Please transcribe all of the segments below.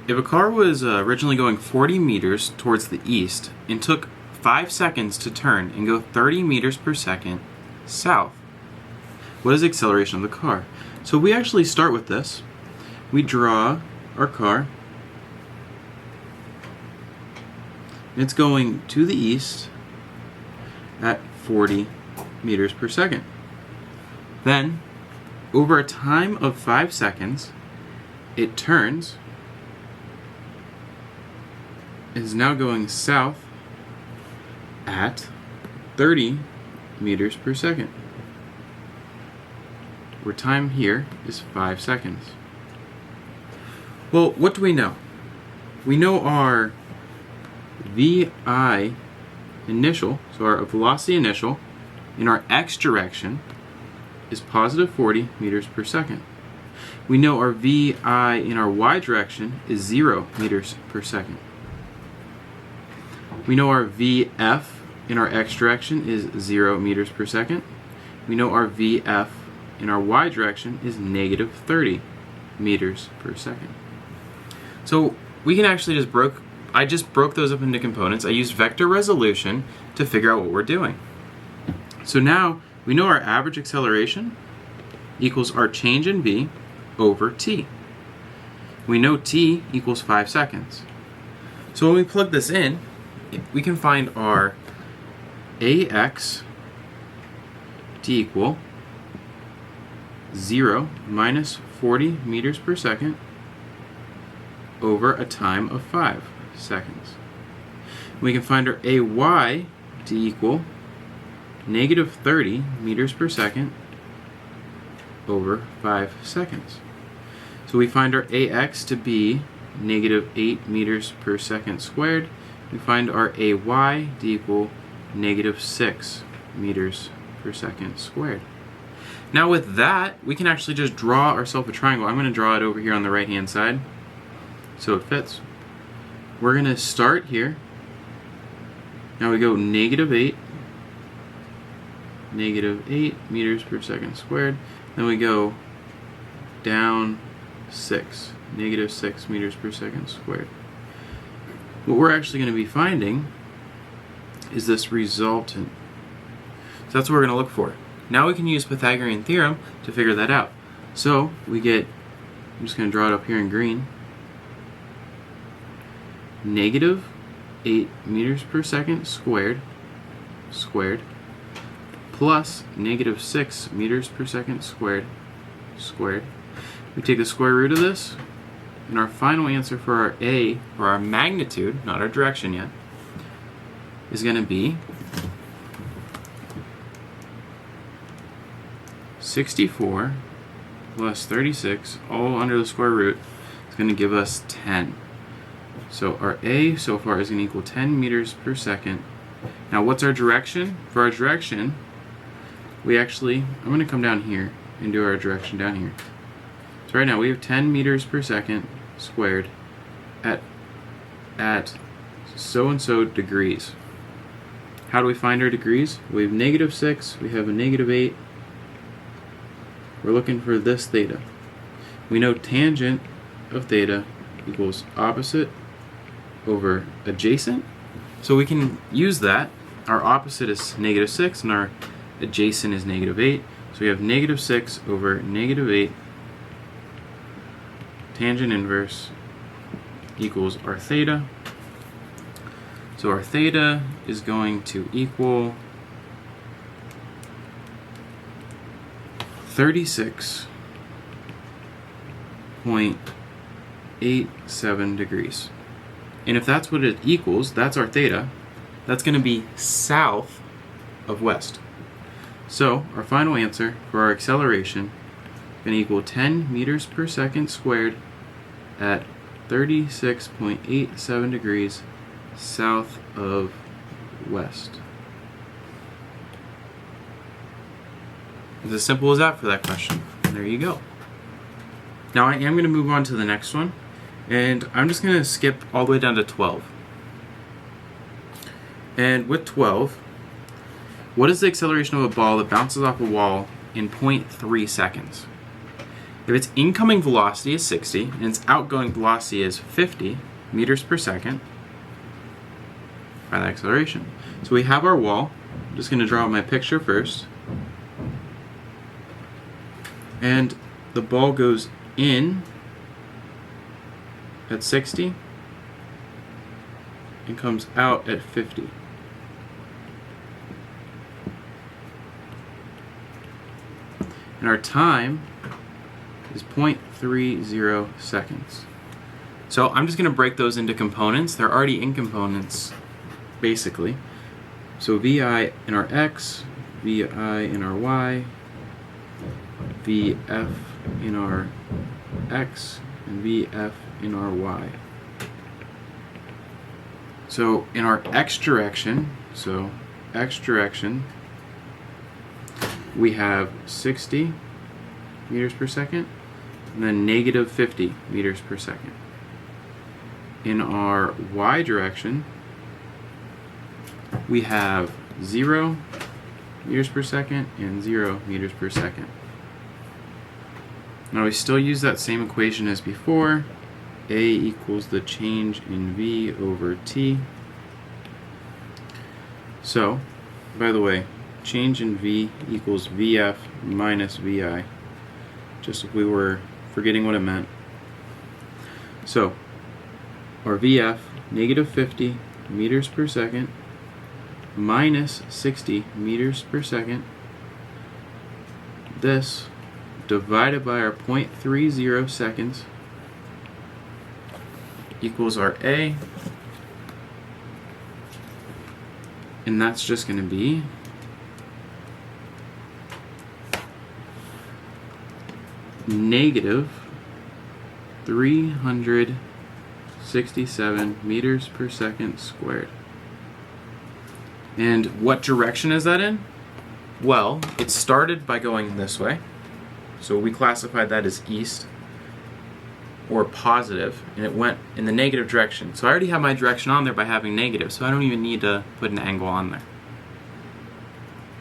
If a car was originally going 40 meters towards the east and took 5 seconds to turn and go 30 meters per second south, what is the acceleration of the car? So we actually start with this. We draw our car. It's going to the east at 40 meters per second. Then, over a time of 5 seconds, it turns. It is now going south at 30 meters per second. Where time here is 5 seconds. Well, what do we know? We know our VI initial, so our velocity initial, in our x direction is positive 40 meters per second. We know our VI in our y direction is 0 meters per second. We know our VF in our x direction is 0 meters per second. We know our VF in our y direction is negative 30 meters per second. So we can actually I just broke those up into components. I used vector resolution to figure out what we're doing. So now we know our average acceleration equals our change in v over t. We know t equals 5 seconds. So when we plug this in, we can find our ax to equal 0 minus 40 meters per second over a time of 5 seconds. We can find our ay to equal negative 30 meters per second over 5 seconds. So we find our ax to be negative 8 meters per second squared. We find our ay to equal negative 6 meters per second squared. Now with that, we can actually just draw ourselves a triangle. I'm going to draw it over here on the right hand side so it fits. We're going to start here. Now we go negative 8 meters per second squared. Then we go down 6, negative 6 meters per second squared. What we're actually going to be finding is this resultant. So that's what we're going to look for. Now we can use Pythagorean theorem to figure that out. So we get, I'm just going to draw it up here in green, negative 8 meters per second squared plus negative 6 meters per second squared. We take the square root of this, and our final answer for our A, or our magnitude, not our direction yet, is going to be 64 plus 36, all under the square root, is going to give us 10. So our A so far is going to equal 10 meters per second. Now what's our direction? For our direction, I'm going to come down here and do our direction down here. So right now we have 10 meters per second squared at so-and-so degrees. How do we find our degrees? We have negative 6, we have a negative 8. We're looking for this theta. We know tangent of theta equals opposite over adjacent. So we can use that. Our opposite is negative 6 and our adjacent is negative 8. So we have negative 6 over negative 8. Tangent inverse equals our theta. So our theta is going to equal 36.87 degrees. And if that's what it equals, that's our theta, that's going to be south of west. So our final answer for our acceleration is going to equal 10 meters per second squared at 36.87 degrees south of west. It's as simple as that for that question. There you go. Now I am going to move on to the next one, and I'm just going to skip all the way down to 12. And with 12, what is the acceleration of a ball that bounces off a wall in 0.3 seconds? If its incoming velocity is 60 and its outgoing velocity is 50 meters per second, find the acceleration. So we have our wall. I'm just going to draw my picture first. And the ball goes in at 60 and comes out at 50. And our time is 0.30 seconds. So I'm just going to break those into components. They're already in components, basically. So VI in our X, VI in our Y, VF in our X, and VF in our Y. So in our X direction, we have 60 meters per second, and then negative 50 meters per second. In our Y direction, we have 0 meters per second and 0 meters per second. Now we still use that same equation as before. A equals the change in V over T. So, by the way, change in V equals VF minus VI, just if we were forgetting what it meant. So, our VF, negative 50 meters per second, minus 60 meters per second. This divided by our 0.30 seconds equals our A, and that's just going to be negative 367 meters per second squared. And what direction is that in? Well, it started by going this way, so we classified that as east or positive, and it went in the negative direction. So I already have my direction on there by having negative, so I don't even need to put an angle on there.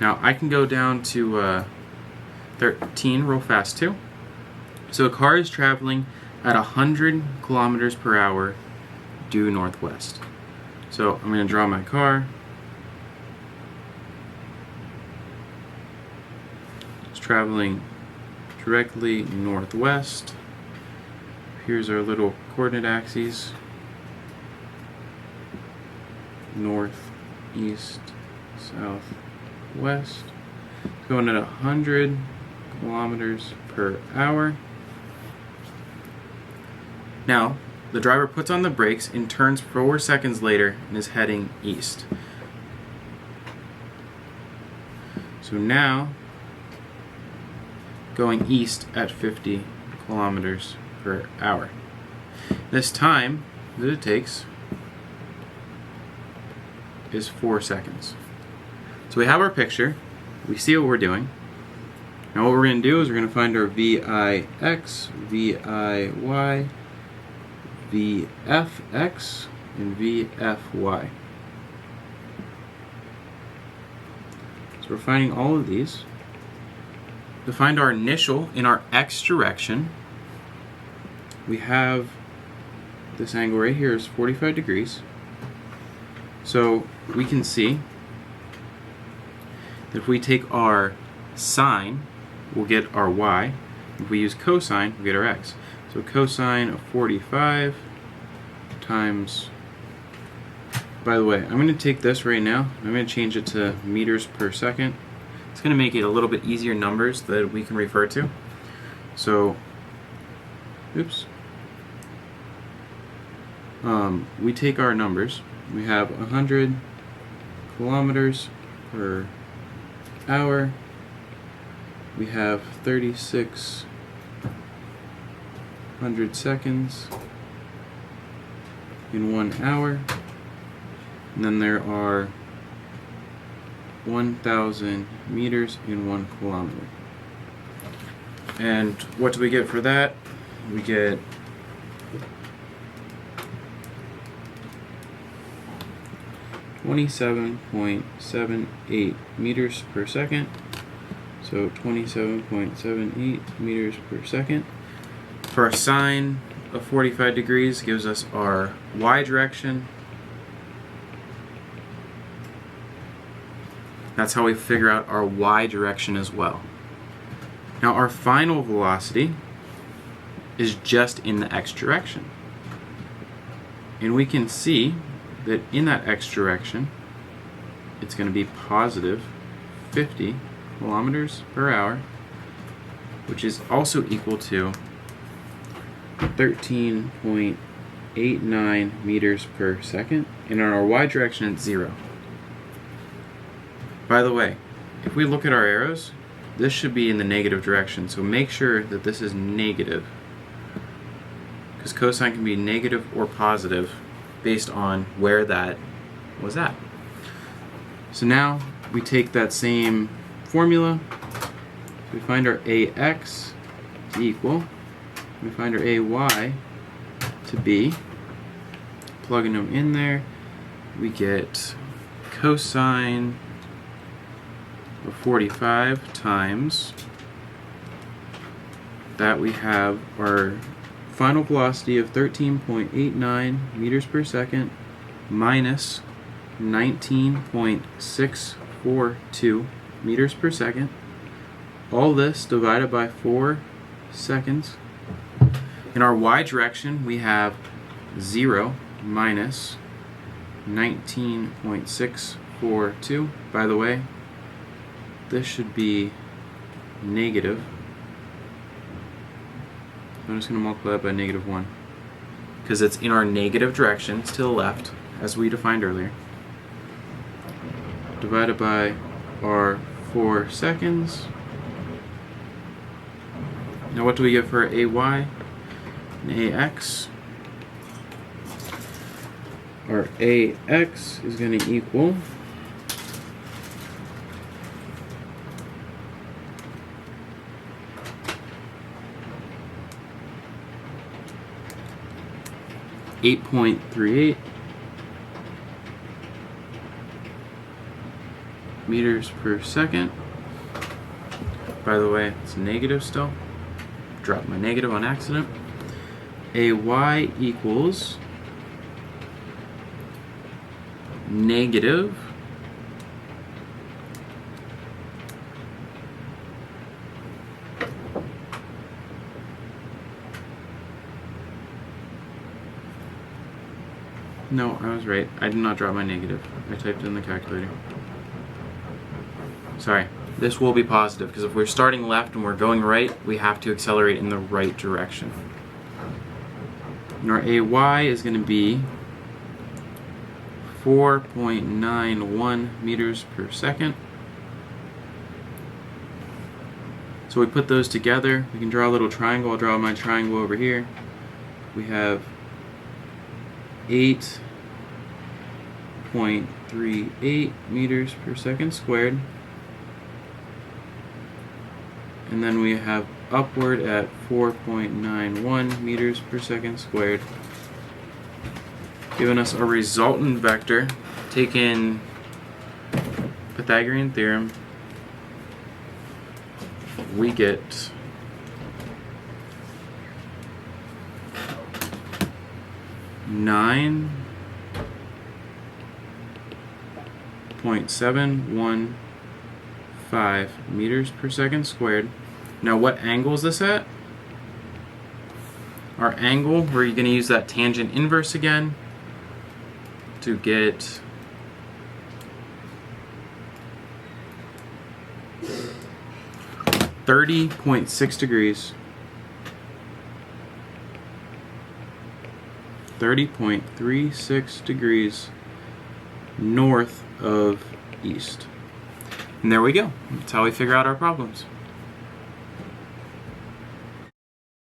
Now I can go down to 13 real fast too. So a car is traveling at 100 kilometers per hour due northwest. So I'm going to draw my car. It's traveling directly northwest. Here's our little coordinate axes. North, east, south, west. It's going at 100 kilometers per hour. Now, the driver puts on the brakes and turns 4 seconds later and is heading east. So now, going east at 50 kilometers per hour. This time that it takes is 4 seconds. So we have our picture, we see what we're doing. Now what we're going to do is we're going to find our VIX, VIY, VFX, and VFY. So we're finding all of these. To find our initial in our X direction, we have this angle right here is 45 degrees. So we can see that if we take our sine, we'll get our y. If we use cosine, we'll get our x. So cosine of 45 times, by the way, I'm going to take this right now, I'm going to change it to meters per second. It's going to make it a little bit easier numbers that we can refer to. So, oops. We take our numbers. We have 100 kilometers per hour. We have 3,600 seconds in 1 hour. And then there are 1,000 meters in 1 kilometer. And what do we get for that? We get 27.78 meters per second. So 27.78 meters per second. For our sine of 45 degrees gives us our y direction. That's how we figure out our y direction as well. Now our final velocity is just in the x direction. And we can see that in that x direction, it's going to be positive 50 kilometers per hour, which is also equal to 13.89 meters per second. And in our y direction, it's 0. By the way, if we look at our arrows, this should be in the negative direction, so make sure that this is negative, because cosine can be negative or positive based on where that was at. So now we take that same formula, we find our ax to equal, we find our ay to be, plugging them in there, we get cosine of 45 times that, we have our final velocity of 13.89 meters per second minus 19.642 meters per second. All this divided by 4 seconds. In our y direction, we have 0 minus 19.642. By the way, this should be negative. I'm just going to multiply that by -1, because it's in our negative direction, it's to the left, as we defined earlier. Divided by our 4 seconds. Now what do we get for ay and ax? Our ax is going to equal 8.38 meters per second. By the way, it's negative still. Dropped my negative on accident. Ay equals negative 8. No, I was right. I did not drop my negative. I typed it in the calculator. Sorry. This will be positive, because if we're starting left and we're going right, we have to accelerate in the right direction. And our ay is going to be 4.91 meters per second. So we put those together. We can draw a little triangle. I'll draw my triangle over here. We have 8.38 meters per second squared. And then we have upward at 4.91 meters per second squared, giving us a resultant vector. Taking Pythagorean theorem, we get nine 0.715 meters per second squared. Now what angle is this at? Our angle, we're going to use that tangent inverse again to get 30.6 degrees. 30.36 degrees north of east. And there we go. That's how we figure out our problems.